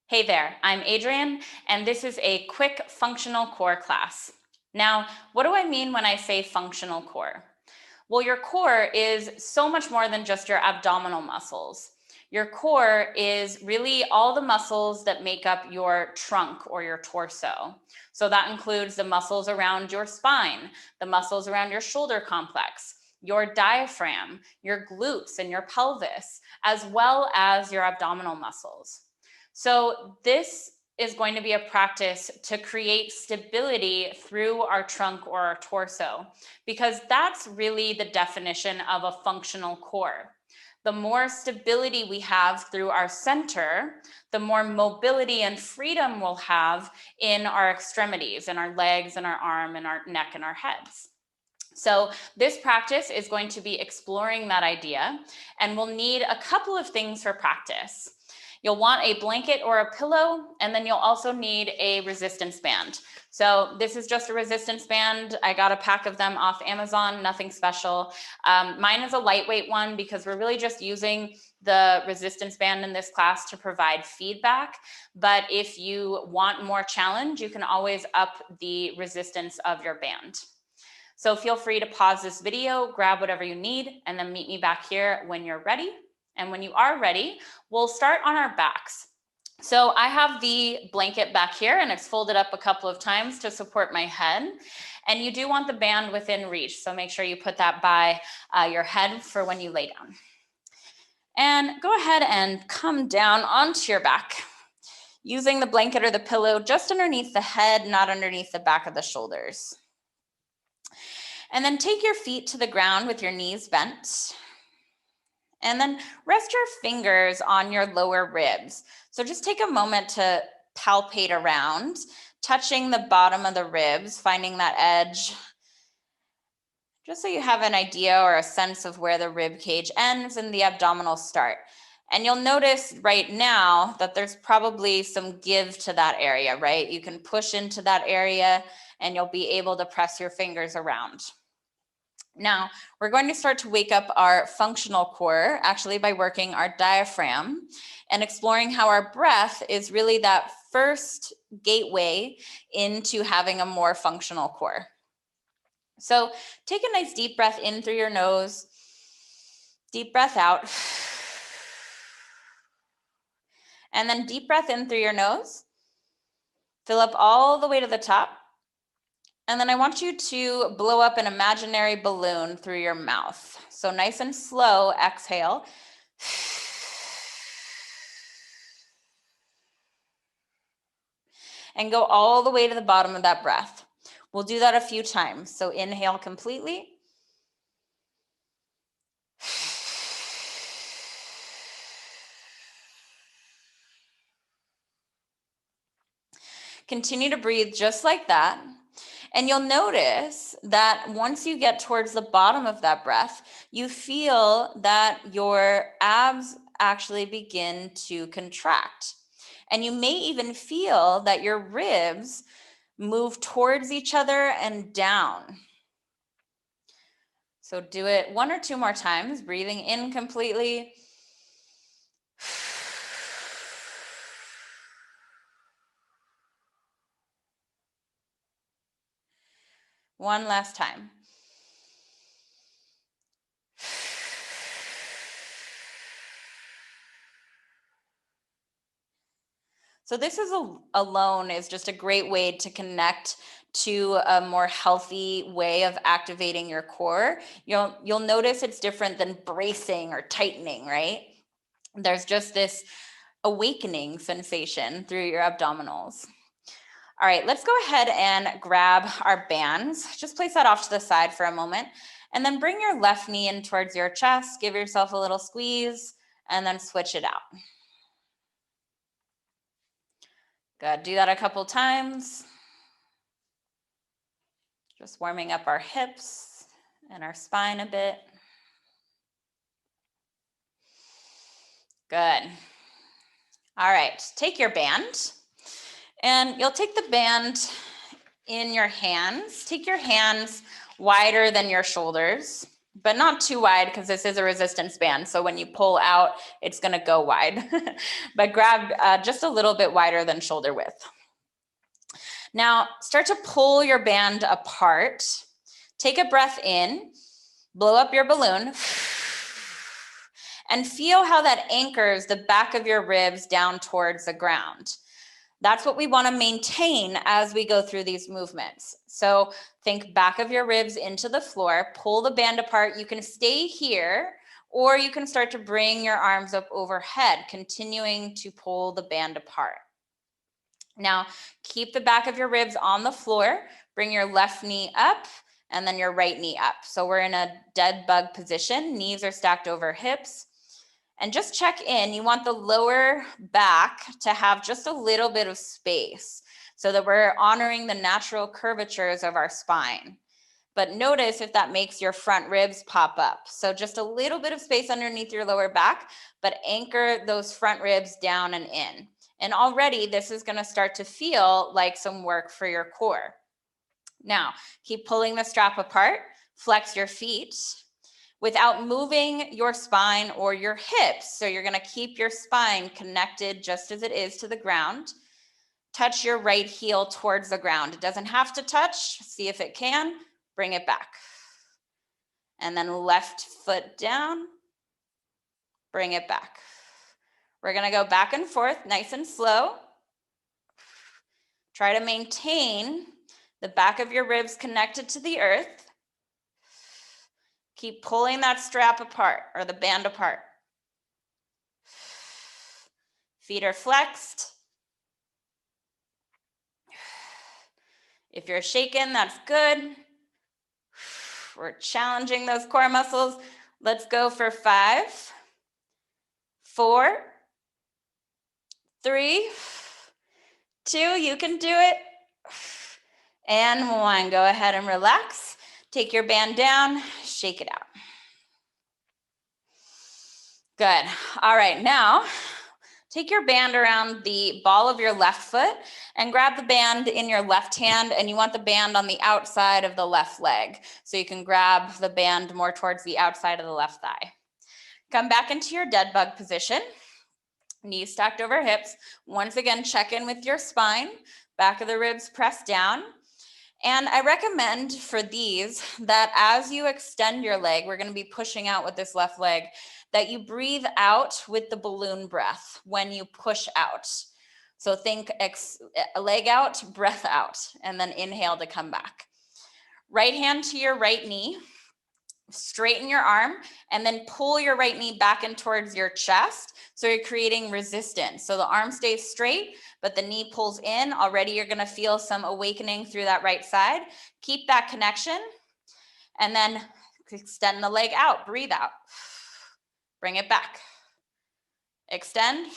Hey there, I'm Adrienne, and this is a quick functional core class. Now, what do I mean when I say functional core? Well, your core is so much more than just your abdominal muscles. Your core is really all the muscles that make up your trunk or your torso. So that includes the muscles around your spine, the muscles around your shoulder complex, your diaphragm, your glutes, and your pelvis, as well as your abdominal muscles. So this is going to be a practice to create stability through our trunk or our torso, because that's really the definition of a functional core. The more stability we have through our center, the more mobility and freedom we'll have in our extremities, in our legs and our arm and our neck and our heads. So this practice is going to be exploring that idea, and we'll need a couple of things for practice. You'll want a blanket or a pillow, and then you'll also need a resistance band. So this is just a resistance band. I got a pack of them off Amazon, nothing special. Mine is a lightweight one because we're really just using the resistance band in this class to provide feedback. But if you want more challenge, you can always up the resistance of your band. So feel free to pause this video, grab whatever you need, and then meet me back here when you're ready. And when you are ready, we'll start on our backs. So I have the blanket back here, and it's folded up a couple of times to support my head. And you do want the band within reach, so make sure you put that by your head for when you lay down. And go ahead and come down onto your back, using the blanket or the pillow just underneath the head, not underneath the back of the shoulders. And then take your feet to the ground with your knees bent. And then rest your fingers on your lower ribs. So just take a moment to palpate around, touching the bottom of the ribs, finding that edge, just so you have an idea or a sense of where the rib cage ends and the abdominals start. And you'll notice right now that there's probably some give to that area, right? You can push into that area and you'll be able to press your fingers around. Now, we're going to start to wake up our functional core, actually by working our diaphragm and exploring how our breath is really that first gateway into having a more functional core. So take a nice deep breath in through your nose, deep breath out, and then deep breath in through your nose, fill up all the way to the top. And then I want you to blow up an imaginary balloon through your mouth. So nice and slow, exhale. And go all the way to the bottom of that breath. We'll do that a few times. So inhale completely. Continue to breathe just like that. And you'll notice that once you get towards the bottom of that breath, you feel that your abs actually begin to contract. And you may even feel that your ribs move towards each other and down. So do it 1 or 2 more times, breathing in completely. One last time. So this is alone is just a great way to connect to a more healthy way of activating your core. You'll notice it's different than bracing or tightening, right? There's just this awakening sensation through your abdominals. All right, let's go ahead and grab our bands. Just place that off to the side for a moment, and then bring your left knee in towards your chest, give yourself a little squeeze, and then switch it out. Good, do that a couple times. Just warming up our hips and our spine a bit. Good. All right, take your band, and you'll take the band in your hands. Take your hands wider than your shoulders. but not too wide because this is a resistance band. So when you pull out, it's going to go wide, but grab just a little bit wider than shoulder width. Now start to pull your band apart. Take a breath in, blow up your balloon, and feel how that anchors the back of your ribs down towards the ground. That's what we want to maintain as we go through these movements. So think back of your ribs into the floor, pull the band apart. You can stay here, or you can start to bring your arms up overhead, continuing to pull the band apart. Now, keep the back of your ribs on the floor, bring your left knee up, and then your right knee up. So we're in a dead bug position, knees are stacked over hips. And just check in, you want the lower back to have just a little bit of space so that we're honoring the natural curvatures of our spine. But notice if that makes your front ribs pop up. So just a little bit of space underneath your lower back, but anchor those front ribs down and in. And already this is gonna start to feel like some work for your core. Now, keep pulling the strap apart, flex your feet, without moving your spine or your hips. So you're gonna keep your spine connected just as it is to the ground. Touch your right heel towards the ground. It doesn't have to touch, see if it can, bring it back. And then left foot down, bring it back. We're gonna go back and forth, nice and slow. Try to maintain the back of your ribs connected to the earth. Keep pulling that strap apart or the band apart. Feet are flexed. If you're shaken, that's good. We're challenging those core muscles. Let's go for 5, 4, 3, 2, you can do it. And 1, go ahead and relax. Take your band down, shake it out. Good. All right, now take your band around the ball of your left foot and grab the band in your left hand, and you want the band on the outside of the left leg. So you can grab the band more towards the outside of the left thigh. Come back into your dead bug position. Knees stacked over hips. Once again, check in with your spine, back of the ribs pressed down. And I recommend for these that as you extend your leg, we're gonna be pushing out with this left leg, that you breathe out with the balloon breath when you push out. So think leg out, breath out, and then inhale to come back. Right hand to your right knee, straighten your arm, and then pull your right knee back in towards your chest. So you're creating resistance. So the arm stays straight, but the knee pulls in. Already you're gonna feel some awakening through that right side. Keep that connection, and then extend the leg out, breathe out. Bring it back. Extend,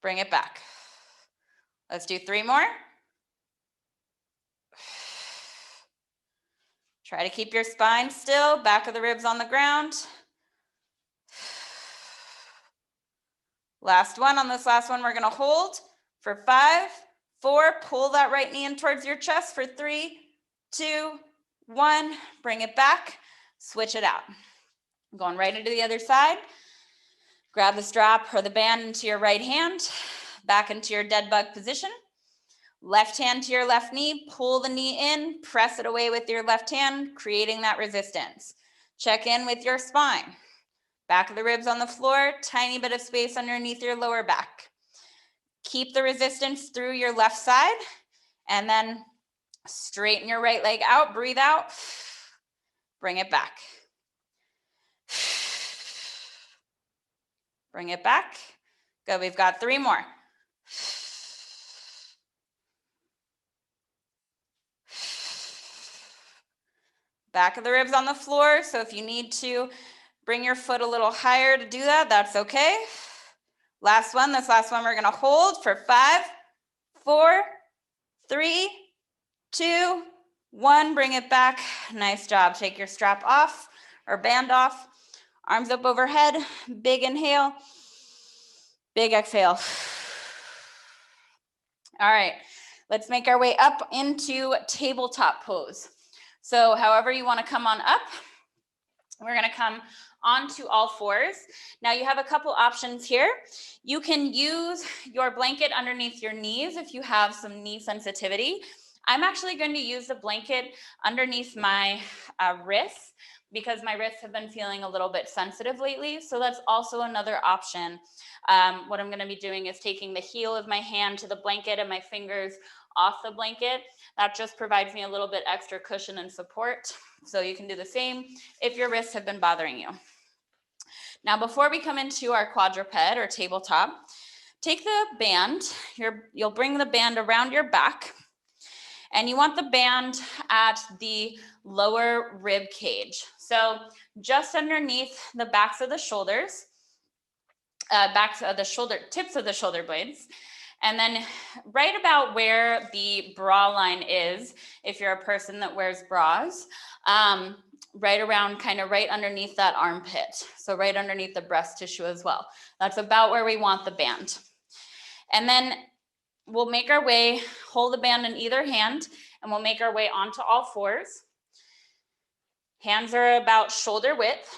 bring it back. Let's do 3 more. Try to keep your spine still, back of the ribs on the ground. Last one. On this last one, we're gonna hold for 5, 4, pull that right knee in towards your chest for 3, 2, 1, bring it back, switch it out. Going right into the other side. Grab the strap or the band into your right hand, back into your dead bug position. Left hand to your left knee, pull the knee in, press it away with your left hand, creating that resistance. Check in with your spine. Back of the ribs on the floor, tiny bit of space underneath your lower back. Keep the resistance through your left side, and then straighten your right leg out, breathe out, bring it back. Bring it back. Good, we've got 3 more. Back of the ribs on the floor, so if you need to bring your foot a little higher to do that, that's okay. Last one, this last one we're gonna hold for 5, 4, 3, 2, 1, bring it back. Nice job. Take your strap off or band off. Arms up overhead, big inhale, big exhale. All right, let's make our way up into tabletop pose. So however you want to come on up, We're gonna come onto all fours. Now you have a couple options here. You can use your blanket underneath your knees if you have some knee sensitivity. I'm actually going to use the blanket underneath my wrists because my wrists have been feeling a little bit sensitive lately. So that's also another option. What I'm gonna be doing is taking the heel of my hand to the blanket and my fingers off the blanket. That just provides me a little bit extra cushion and support. So you can do the same if your wrists have been bothering you. Now, before we come into our quadruped or tabletop, take the band, you'll bring the band around your back, and you want the band at the lower rib cage. So just underneath the backs of the shoulders, tips of the shoulder blades. And then right about where the bra line is, if you're a person that wears bras, right around, kind of right underneath that armpit. So right underneath the breast tissue as well. That's about where we want the band. And then we'll make our way, hold the band in either hand, and we'll make our way onto all fours. Hands are about shoulder width.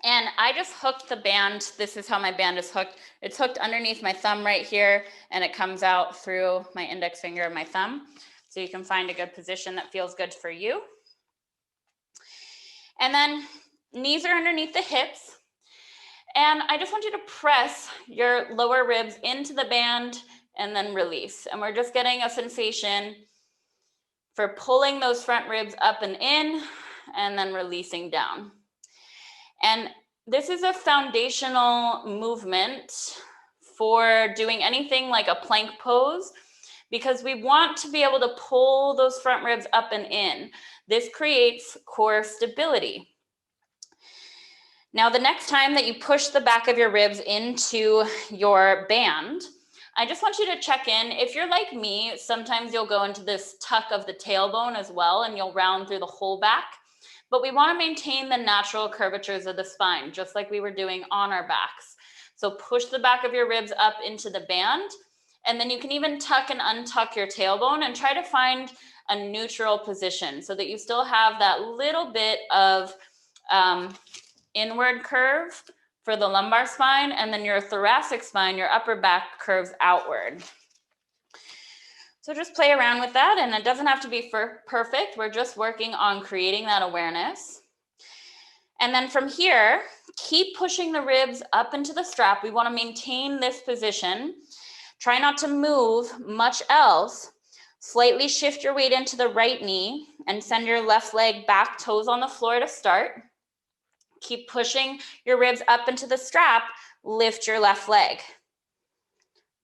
And I just hooked the band. This is how my band is hooked. It's hooked underneath my thumb right here, and it comes out through my index finger and my thumb. So you can find a good position that feels good for you. And then knees are underneath the hips. And I just want you to press your lower ribs into the band and then release. And we're just getting a sensation for pulling those front ribs up and in, and then releasing down. And this is a foundational movement for doing anything like a plank pose, because we want to be able to pull those front ribs up and in. This creates core stability. Now, the next time that you push the back of your ribs into your band, I just want you to check in. If you're like me, sometimes you'll go into this tuck of the tailbone as well, and you'll round through the whole back. But we want to maintain the natural curvatures of the spine, just like we were doing on our backs. So push the back of your ribs up into the band, and then you can even tuck and untuck your tailbone and try to find a neutral position so that you still have that little bit of inward curve for the lumbar spine, and then your thoracic spine, your upper back, curves outward. So just play around with that, and it doesn't have to be perfect. We're just working on creating that awareness. And then from here, keep pushing the ribs up into the strap. We want to maintain this position. Try not to move much else. Slightly shift your weight into the right knee and send your left leg back, toes on the floor to start. Keep pushing your ribs up into the strap. Lift your left leg.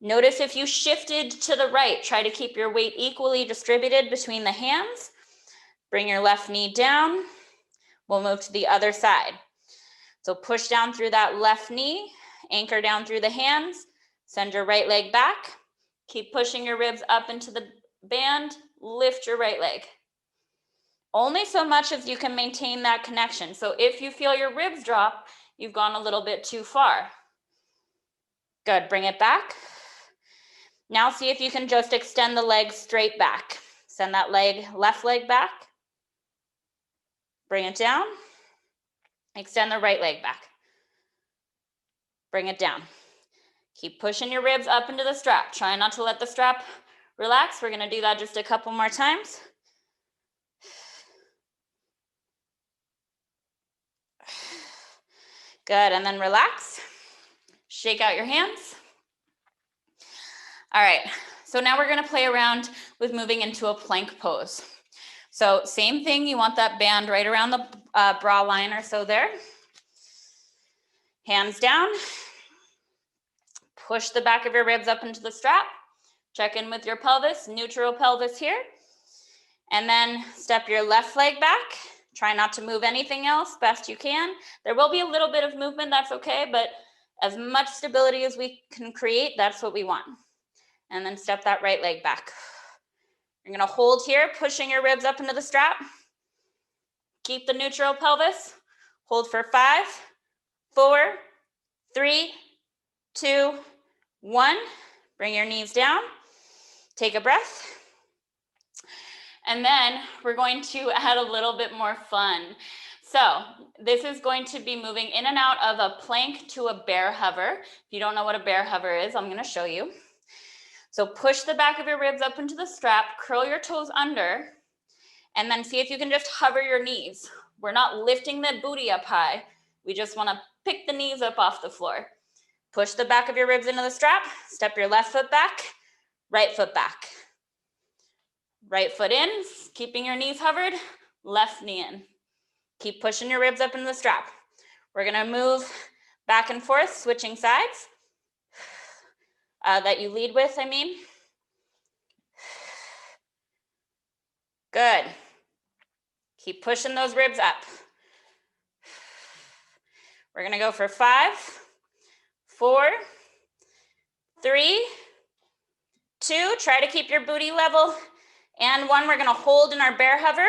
Notice if you shifted to the right, try to keep your weight equally distributed between the hands. Bring your left knee down. We'll move to the other side. So push down through that left knee, anchor down through the hands, send your right leg back. Keep pushing your ribs up into the band, lift your right leg. Only so much as you can maintain that connection. So if you feel your ribs drop, you've gone a little bit too far. Good, bring it back. Now see if you can just extend the leg straight back. Send that left leg back. Bring it down. Extend the right leg back. Bring it down. Keep pushing your ribs up into the strap. Try not to let the strap relax. We're gonna do that just a couple more times. Good, and then relax. Shake out your hands. All right, so now we're gonna play around with moving into a plank pose. So same thing, you want that band right around the bra line or so there. Hands down. Push the back of your ribs up into the strap. Check in with your pelvis, neutral pelvis here. And then step your left leg back. Try not to move anything else, best you can. There will be a little bit of movement, that's okay, but as much stability as we can create, that's what we want. And then step that right leg back. You're gonna hold here, pushing your ribs up into the strap. Keep the neutral pelvis. Hold for 5, 4, 3, 2, 1. Bring your knees down. Take a breath. And then we're going to add a little bit more fun. So this is going to be moving in and out of a plank to a bear hover. If you don't know what a bear hover is, I'm going to show you. So push the back of your ribs up into the strap, curl your toes under, and then see if you can just hover your knees. We're not lifting the booty up high. We just want to pick the knees up off the floor. Push the back of your ribs into the strap, step your left foot back, right foot back. Right foot in, keeping your knees hovered, left knee in. Keep pushing your ribs up into the strap. We're gonna move back and forth, switching sides. That you lead with, I mean. Good. Keep pushing those ribs up. We're gonna go for 5, 4, 3, 2. Try to keep your booty level. And 1, we're gonna hold in our bear hover.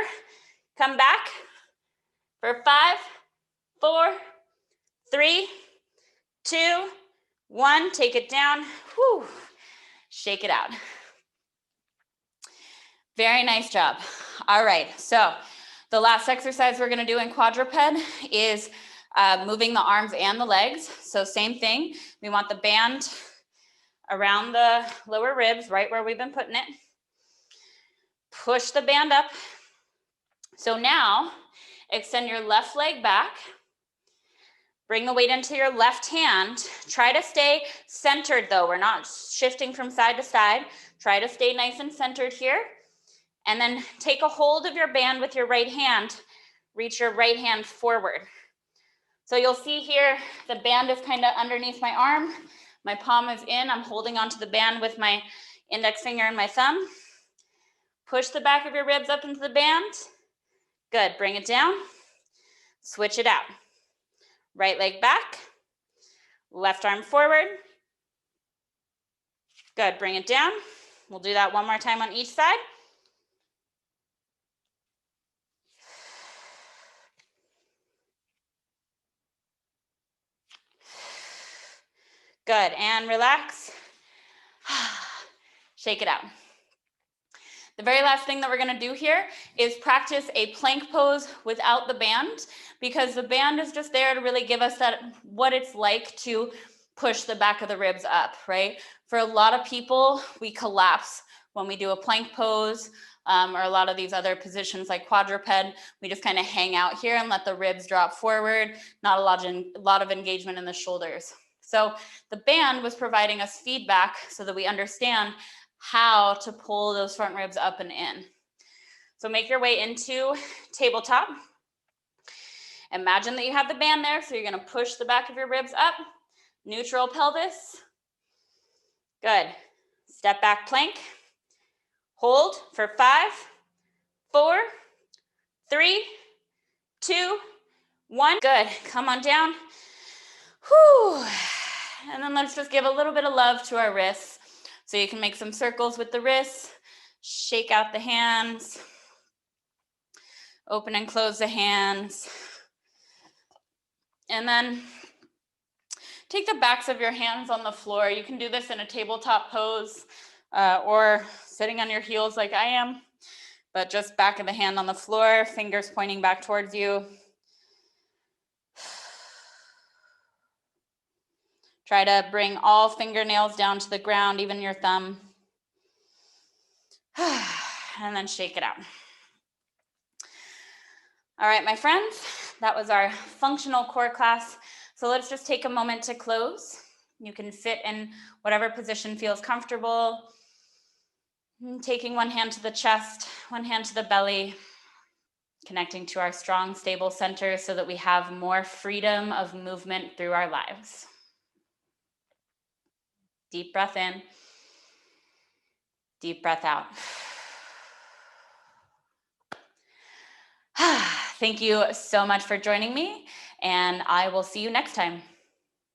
Come back for 5, 4, 3, 2, 1. Take it down. Whew. Shake it out. Very nice job. All right, so the last exercise we're gonna do in quadruped is moving the arms and the legs. So same thing, we want the band around the lower ribs, right where we've been putting it. Push the band up. So now, extend your left leg back. Bring the weight into your left hand. Try to stay centered though. We're not shifting from side to side. Try to stay nice and centered here. And then take a hold of your band with your right hand. Reach your right hand forward. So you'll see here, the band is kind of underneath my arm. My palm is in. I'm holding onto the band with my index finger and my thumb. Push the back of your ribs up into the band. Good, bring it down. Switch it out. Right leg back, left arm forward. Good, bring it down. We'll do that one more time on each side. Good, and relax. Shake it out. The very last thing that we're gonna do here is practice a plank pose without the band, because the band is just there to really give us that, what it's like to push the back of the ribs up, right? For a lot of people, we collapse when we do a plank pose, or a lot of these other positions like quadruped. We just kind of hang out here and let the ribs drop forward, not a lot of engagement in the shoulders. So the band was providing us feedback so that we understand how to pull those front ribs up and in. So make your way into tabletop. Imagine that you have the band there, so you're gonna push the back of your ribs up, neutral pelvis. Good. Step back plank. Hold for 5, 4, 3, 2, 1. Good. Come on down. Whew. And then let's just give a little bit of love to our wrists. So you can make some circles with the wrists, shake out the hands, open and close the hands. And then take the backs of your hands on the floor. You can do this in a tabletop pose or sitting on your heels like I am, but just back of the hand on the floor, fingers pointing back towards you. Try to bring all fingernails down to the ground, even your thumb. And then shake it out. All right, my friends, that was our functional core class. So let's just take a moment to close. You can sit in whatever position feels comfortable. Taking one hand to the chest, one hand to the belly, connecting to our strong, stable center so that we have more freedom of movement through our lives. Deep breath in, deep breath out. Thank you so much for joining me, and I will see you next time.